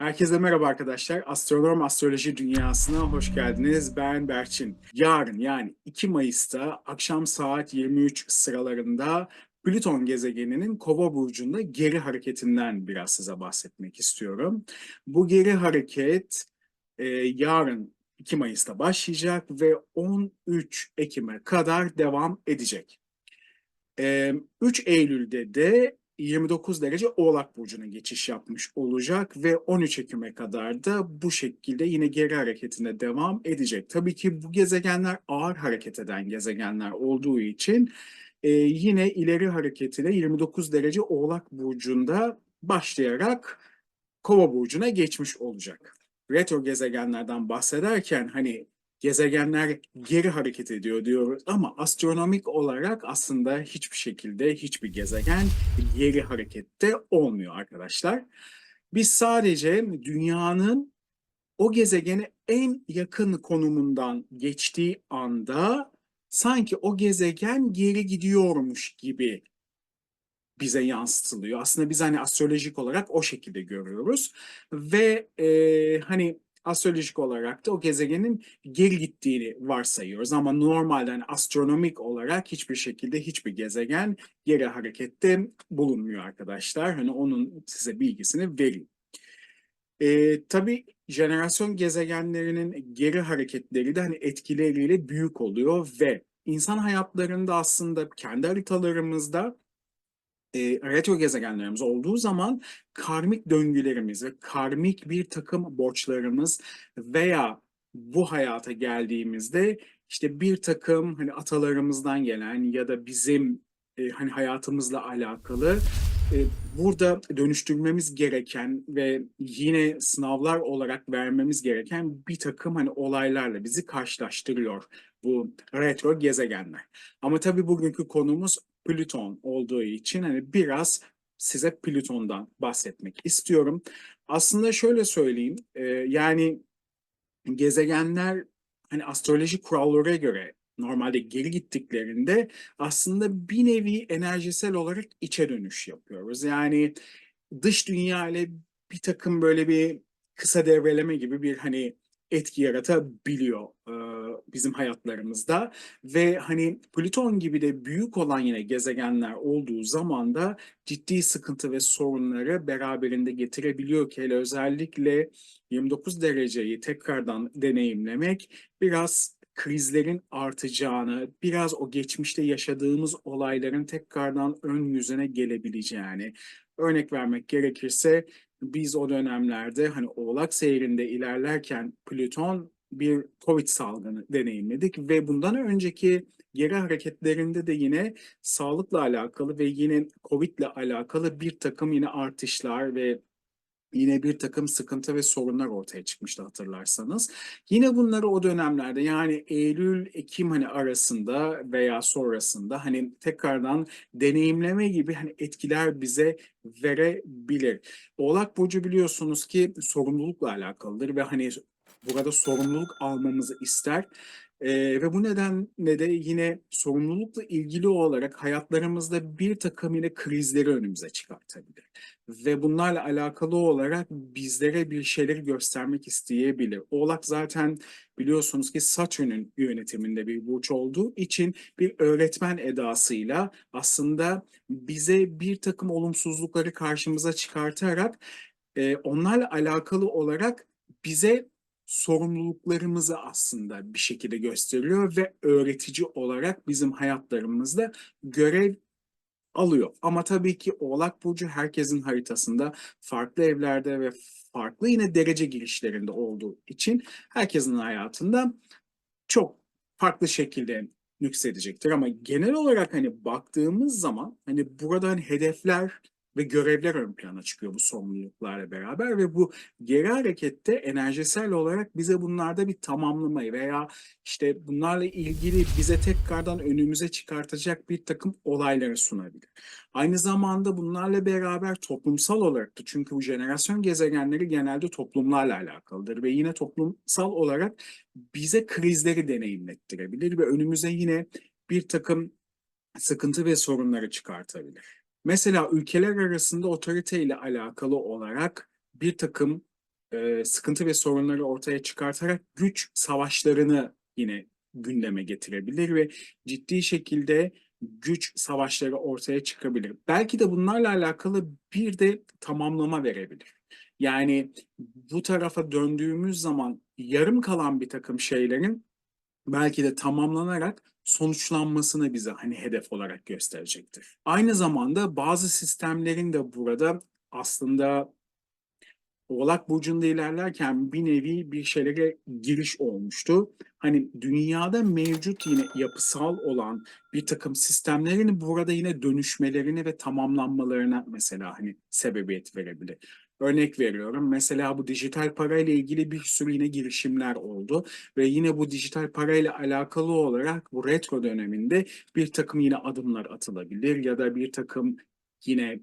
Herkese merhaba arkadaşlar. Astronom Astroloji Dünyası'na hoş geldiniz. Ben Berçin. Yarın yani 2 Mayıs'ta akşam saat 23 sıralarında Plüton gezegeninin Kova burcunda geri hareketinden biraz size bahsetmek istiyorum. Bu geri hareket yarın 2 Mayıs'ta başlayacak ve 13 Ekim'e kadar devam edecek. 3 Eylül'de de 29 derece Oğlak Burcu'na geçiş yapmış olacak ve 13 Ekim'e kadar da bu şekilde yine geri hareketine devam edecek. Tabii ki bu gezegenler ağır hareket eden gezegenler olduğu için yine ileri hareketine 29 derece Oğlak Burcu'nda başlayarak Kova burcuna geçmiş olacak. Retro gezegenlerden bahsederken hani gezegenler geri hareket ediyor diyoruz ama astronomik olarak aslında hiçbir şekilde hiçbir gezegen geri harekette olmuyor arkadaşlar. Biz sadece dünyanın o gezegene en yakın konumundan geçtiği anda sanki o gezegen geri gidiyormuş gibi bize yansıtılıyor. Aslında biz hani astrolojik olarak o şekilde görüyoruz ve hani astrolojik olarak da o gezegenin geri gittiğini varsayıyoruz. Ama normalde hani astronomik olarak hiçbir şekilde hiçbir gezegen geri harekette bulunmuyor arkadaşlar. Hani onun size bilgisini vereyim. Tabii jenerasyon gezegenlerinin geri hareketleri de hani etkileriyle büyük oluyor ve insan hayatlarında aslında kendi haritalarımızda retro gezegenlerimiz olduğu zaman karmik döngülerimiz ve karmik bir takım borçlarımız veya bu hayata geldiğimizde işte bir takım hani atalarımızdan gelen ya da bizim hani hayatımızla alakalı burada dönüştürmemiz gereken ve yine sınavlar olarak vermemiz gereken bir takım hani olaylarla bizi karşılaştırıyor bu retro gezegenler. Ama tabii bugünkü konumuz Plüton olduğu için hani biraz size Plüton'dan bahsetmek istiyorum. Aslında şöyle söyleyeyim, yani gezegenler hani astrolojik kurallara göre normalde geri gittiklerinde aslında bir nevi enerjisel olarak içe dönüş yapıyoruz. Yani dış dünya ile bir takım böyle bir kısa devreleme gibi bir hani etki yaratabiliyor bizim hayatlarımızda ve hani Plüton gibi de büyük olan yine gezegenler olduğu zaman da ciddi sıkıntı ve sorunları beraberinde getirebiliyor ki hele özellikle 29 dereceyi tekrardan deneyimlemek biraz krizlerin artacağını, biraz o geçmişte yaşadığımız olayların tekrardan ön yüzüne gelebileceğini, örnek vermek gerekirse biz o dönemlerde hani Oğlak seyrinde ilerlerken Plüton bir Covid salgını deneyimledik ve bundan önceki geri hareketlerinde de yine sağlıkla alakalı ve yine Covid'le alakalı bir takım yine artışlar ve yine bir takım sıkıntı ve sorunlar ortaya çıkmıştı hatırlarsanız. Yine bunları o dönemlerde yani Eylül-Ekim hani arasında veya sonrasında hani tekrardan deneyimleme gibi hani etkiler bize verebilir. Oğlak Burcu biliyorsunuz ki sorumlulukla alakalıdır ve hani burada sorumluluk almamızı ister. Ve bu nedenle de yine sorumlulukla ilgili olarak hayatlarımızda bir takım yine krizleri önümüze çıkartabilir ve bunlarla alakalı olarak bizlere bir şeyleri göstermek isteyebilir. Oğlak zaten biliyorsunuz ki Satürn'ün yönetiminde bir burç olduğu için bir öğretmen edasıyla aslında bize bir takım olumsuzlukları karşımıza çıkartarak onlarla alakalı olarak bize sorumluluklarımızı aslında bir şekilde gösteriyor ve öğretici olarak bizim hayatlarımızda görev alıyor. Ama tabii ki Oğlak Burcu herkesin haritasında farklı evlerde ve farklı yine derece girişlerinde olduğu için herkesin hayatında çok farklı şekilde nüksedecektir. Ama genel olarak hani baktığımız zaman hani burada hani hedefler ve görevler ön plana çıkıyor bu sorumluluklarla beraber ve bu geri harekette enerjisel olarak bize bunlarda bir tamamlamayı veya işte bunlarla ilgili bize tekrardan önümüze çıkartacak bir takım olayları sunabilir. Aynı zamanda bunlarla beraber toplumsal olarak da çünkü bu jenerasyon gezegenleri genelde toplumlarla alakalıdır ve yine toplumsal olarak bize krizleri deneyimlettirebilir ve önümüze yine bir takım sıkıntı ve sorunları çıkartabilir. Mesela ülkeler arasında otorite ile alakalı olarak bir takım sıkıntı ve sorunları ortaya çıkartarak güç savaşlarını yine gündeme getirebilir ve ciddi şekilde güç savaşları ortaya çıkabilir. Belki de bunlarla alakalı bir de tamamlama verebilir. Yani bu tarafa döndüğümüz zaman yarım kalan bir takım şeylerin belki de tamamlanarak sonuçlanmasını bize hani hedef olarak gösterecektir. Aynı zamanda bazı sistemlerin de burada aslında Oğlak Burcu'nda ilerlerken bir nevi bir şeylere giriş olmuştu. Hani dünyada mevcut yine yapısal olan bir takım sistemlerin burada yine dönüşmelerini ve tamamlanmalarına mesela hani sebebiyet verebilir. Örnek veriyorum. Mesela bu dijital para ile ilgili bir sürü yine girişimler oldu ve yine bu dijital para ile alakalı olarak bu retro döneminde bir takım yine adımlar atılabilir ya da bir takım yine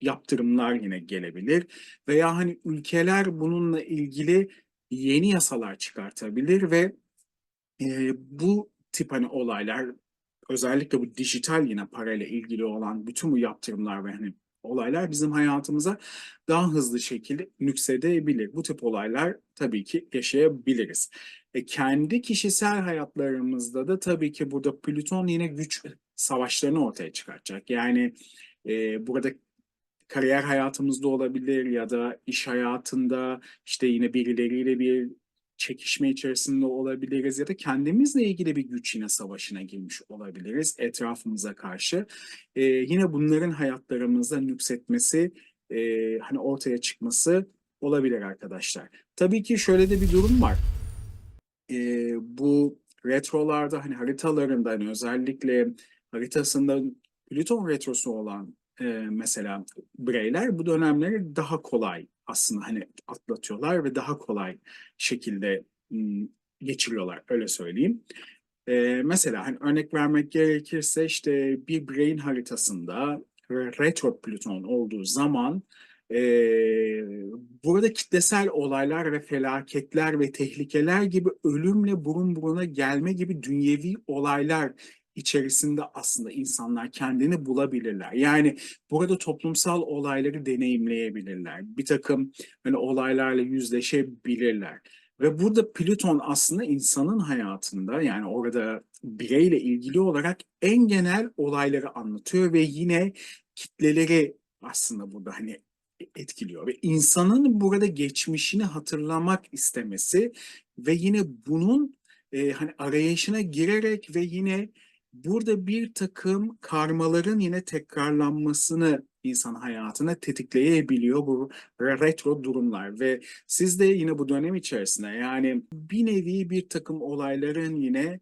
yaptırımlar yine gelebilir veya hani ülkeler bununla ilgili yeni yasalar çıkartabilir ve bu tip hani olaylar özellikle bu dijital yine parayla ilgili olan bütün bu yaptırımlar ve hani olaylar bizim hayatımıza daha hızlı şekilde nüksedebilir. Bu tip olaylar tabii ki yaşayabiliriz. Kendi kişisel hayatlarımızda da tabii ki burada Plüton yine güç savaşlarını ortaya çıkartacak. Yani burada kariyer hayatımızda olabilir ya da iş hayatında işte yine birileriyle bir çekişme içerisinde olabiliriz ya da kendimizle ilgili bir güç yine savaşına girmiş olabiliriz etrafımıza karşı. Yine bunların hayatlarımızda nüksetmesi, hani ortaya çıkması olabilir arkadaşlar. Tabii ki şöyle de bir durum var. Bu retrolarda hani haritalarında hani özellikle haritasında Plüton retrosu olan mesela bireyler bu dönemleri daha kolay aslında hani atlatıyorlar ve daha kolay şekilde geçiriyorlar öyle söyleyeyim. Mesela hani örnek vermek gerekirse işte bir bireyin haritasında retro Plüton olduğu zaman e, burada kitlesel olaylar ve felaketler ve tehlikeler gibi ölümle burun buruna gelme gibi dünyevi olaylar içerisinde aslında insanlar kendini bulabilirler. Yani burada toplumsal olayları deneyimleyebilirler. Bir takım hani olaylarla yüzleşebilirler. Ve burada Plüton aslında insanın hayatında yani orada bireyle ilgili olarak en genel olayları anlatıyor ve yine kitleleri aslında burada hani etkiliyor ve insanın burada geçmişini hatırlamak istemesi ve yine bunun hani arayışına girerek ve yine burada bir takım karmaların yine tekrarlanmasını insan hayatına tetikleyebiliyor bu retro durumlar ve siz de yine bu dönem içerisinde yani bir nevi bir takım olayların yine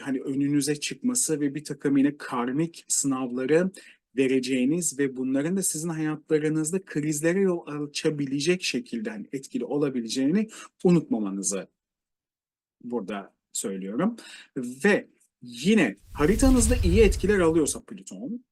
hani önünüze çıkması ve bir takım yine karmik sınavları vereceğiniz ve bunların da sizin hayatlarınızda krizlere yol açabilecek şekilde hani etkili olabileceğini unutmamanızı burada söylüyorum. Ve yine haritanızda iyi etkiler alıyorsa Plüton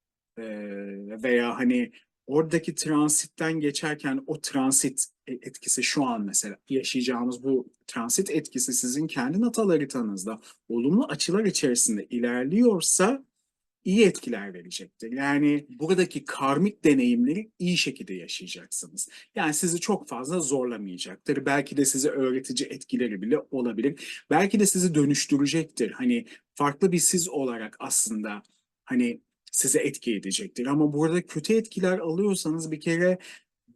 veya hani oradaki transitten geçerken o transit etkisi şu an mesela yaşayacağımız bu transit etkisi sizin kendi natal haritanızda olumlu açılar içerisinde ilerliyorsa iyi etkiler verecektir. Yani buradaki karmik deneyimleri iyi şekilde yaşayacaksınız. Yani sizi çok fazla zorlamayacaktır. Belki de size öğretici etkileri bile olabilir. Belki de sizi dönüştürecektir. Hani farklı bir siz olarak aslında hani size etki edecektir. Ama burada kötü etkiler alıyorsanız bir kere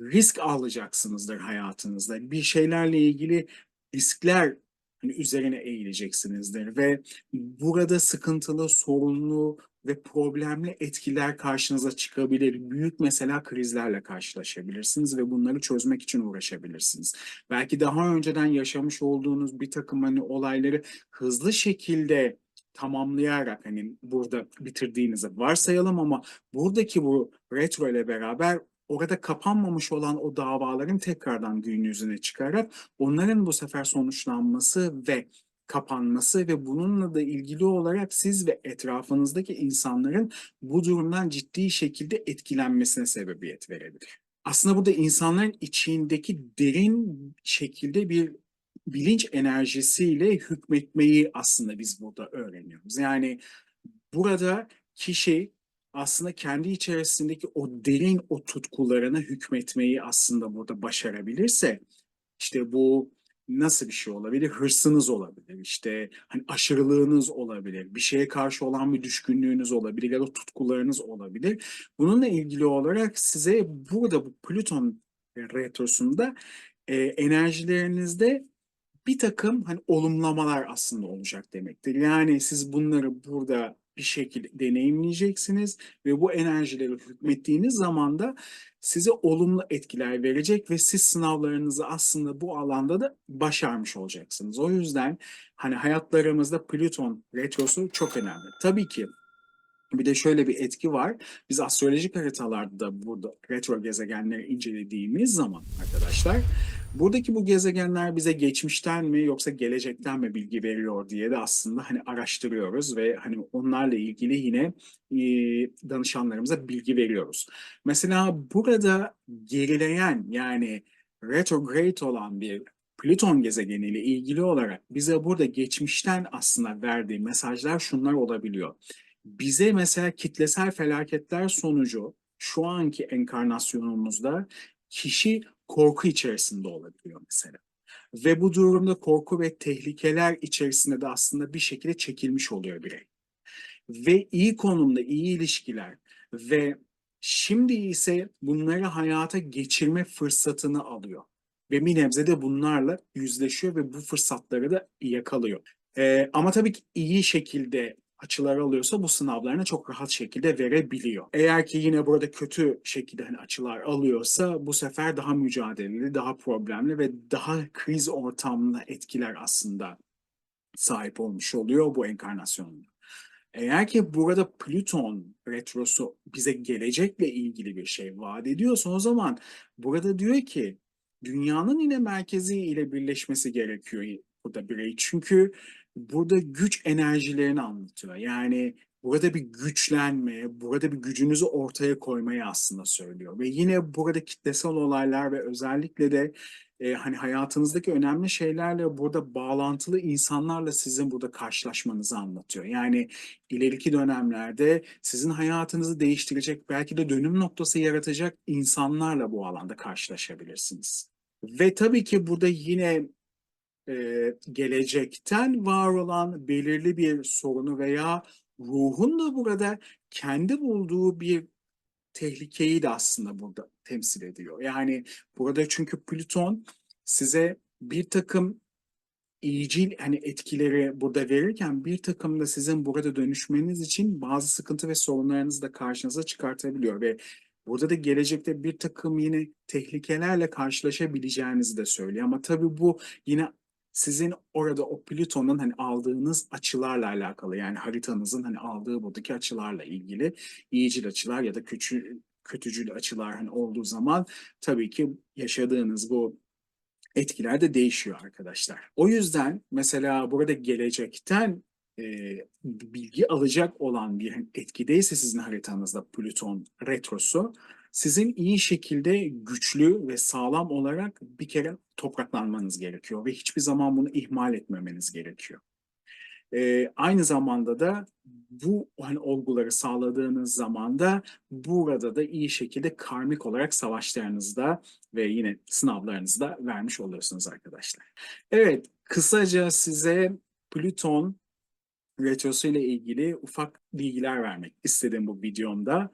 risk alacaksınızdır hayatınızda. Bir şeylerle ilgili riskler hani üzerine eğileceksinizdir ve burada sıkıntılı, sorunlu ve problemli etkiler karşınıza çıkabilir. Büyük mesela krizlerle karşılaşabilirsiniz ve bunları çözmek için uğraşabilirsiniz. Belki daha önceden yaşamış olduğunuz bir takım hani olayları hızlı şekilde tamamlayarak hani burada bitirdiğinizi varsayalım ama buradaki bu retro ile beraber orada kapanmamış olan o davaların tekrardan gün yüzüne çıkarak onların bu sefer sonuçlanması ve kapanması ve bununla da ilgili olarak siz ve etrafınızdaki insanların bu durumdan ciddi şekilde etkilenmesine sebebiyet verebilir. Aslında burada insanların içindeki derin şekilde bir bilinç enerjisiyle hükmetmeyi aslında biz burada öğreniyoruz. Yani burada kişi aslında kendi içerisindeki o derin o tutkularına hükmetmeyi aslında burada başarabilirse İşte bu nasıl bir şey olabilir? Hırsınız olabilir, işte hani aşırılığınız olabilir, bir şeye karşı olan bir düşkünlüğünüz olabilir ya da tutkularınız olabilir. Bununla ilgili olarak size burada bu Plüton retrosunda enerjilerinizde bir takım hani olumlamalar aslında olacak demektir. Yani siz bunları burada bir şekilde deneyimleyeceksiniz ve bu enerjileri hükmettiğiniz zaman da size olumlu etkiler verecek ve siz sınavlarınızı aslında bu alanda da başarmış olacaksınız. O yüzden hani hayatlarımızda Plüton retrosu çok önemli. Tabii ki bir de şöyle bir etki var. Biz astrolojik haritalarda da burada retro gezegenleri incelediğimiz zaman arkadaşlar, buradaki bu gezegenler bize geçmişten mi yoksa gelecekten mi bilgi veriyor diye de aslında hani araştırıyoruz ve hani onlarla ilgili yine danışanlarımıza bilgi veriyoruz. Mesela burada gerileyen yani retrograde olan bir Plüton gezegeniyle ilgili olarak bize burada geçmişten aslında verdiği mesajlar şunlar olabiliyor. Bize mesela kitlesel felaketler sonucu şu anki enkarnasyonumuzda kişi korku içerisinde olabiliyor mesela. Ve bu durumda korku ve tehlikeler içerisinde de aslında bir şekilde çekilmiş oluyor birey. Ve iyi konumda, iyi ilişkiler ve şimdi ise bunları hayata geçirme fırsatını alıyor. Ve bir nebze de bunlarla yüzleşiyor ve bu fırsatları da yakalıyor. Ama tabii ki iyi şekilde açılar alıyorsa bu sınavlarını çok rahat şekilde verebiliyor. Eğer ki yine burada kötü şekilde hani açılar alıyorsa bu sefer daha mücadeleli, daha problemli ve daha kriz ortamlı etkiler aslında sahip olmuş oluyor bu enkarnasyonda. Eğer ki burada Plüton retrosu bize gelecekle ilgili bir şey vaat ediyorsa o zaman burada diyor ki dünyanın yine merkezi ile birleşmesi gerekiyor burada birey. Çünkü burada güç enerjilerini anlatıyor. Yani burada bir güçlenme, burada bir gücünüzü ortaya koymayı aslında söylüyor. Ve yine burada kitlesel olaylar ve özellikle de hani hayatınızdaki önemli şeylerle burada bağlantılı insanlarla sizin burada karşılaşmanızı anlatıyor. Yani ileriki dönemlerde sizin hayatınızı değiştirecek, belki de dönüm noktası yaratacak insanlarla bu alanda karşılaşabilirsiniz. Ve tabii ki burada yine gelecekten var olan belirli bir sorunu veya ruhun da burada kendi bulduğu bir tehlikeyi de aslında burada temsil ediyor. Yani burada çünkü Plüton size bir takım iyicil hani etkileri burada verirken bir takım da sizin burada dönüşmeniz için bazı sıkıntı ve sorunlarınızı da karşınıza çıkartabiliyor ve burada da gelecekte bir takım yine tehlikelerle karşılaşabileceğinizi de söylüyor. Ama tabii bu yine sizin orada o Plüton'un hani aldığınız açılarla alakalı, yani haritanızın hani aldığı buradaki açılarla ilgili iyicil açılar ya da kötücül açılar hani olduğu zaman tabii ki yaşadığınız bu etkiler de değişiyor arkadaşlar. O yüzden mesela burada gelecekten e, bilgi alacak olan bir etkideyse sizin haritanızda Plüton retrosu, sizin iyi şekilde güçlü ve sağlam olarak bir kere topraklanmanız gerekiyor ve hiçbir zaman bunu ihmal etmemeniz gerekiyor. Aynı zamanda da bu hani olguları sağladığınız zaman da burada da iyi şekilde karmik olarak savaşlarınızda ve yine sınavlarınızda vermiş oluyorsunuz arkadaşlar. Evet, kısaca size Plüton retrosu ile ilgili ufak bilgiler vermek istedim bu videomda.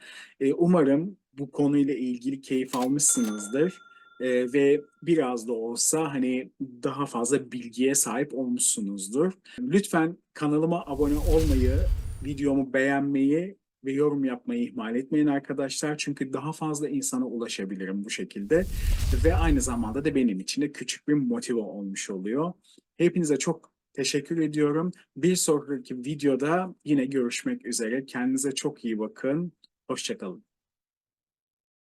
Umarım bu konuyla ilgili keyif almışsınızdır. Ve biraz da olsa hani daha fazla bilgiye sahip olmuşsunuzdur. Lütfen kanalıma abone olmayı, videomu beğenmeyi ve yorum yapmayı ihmal etmeyin arkadaşlar. Çünkü daha fazla insana ulaşabilirim bu şekilde. Ve aynı zamanda da benim için de küçük bir motive olmuş oluyor. Hepinize çok teşekkür ediyorum. Bir sonraki videoda yine görüşmek üzere. Kendinize çok iyi bakın. Hoşça kalın.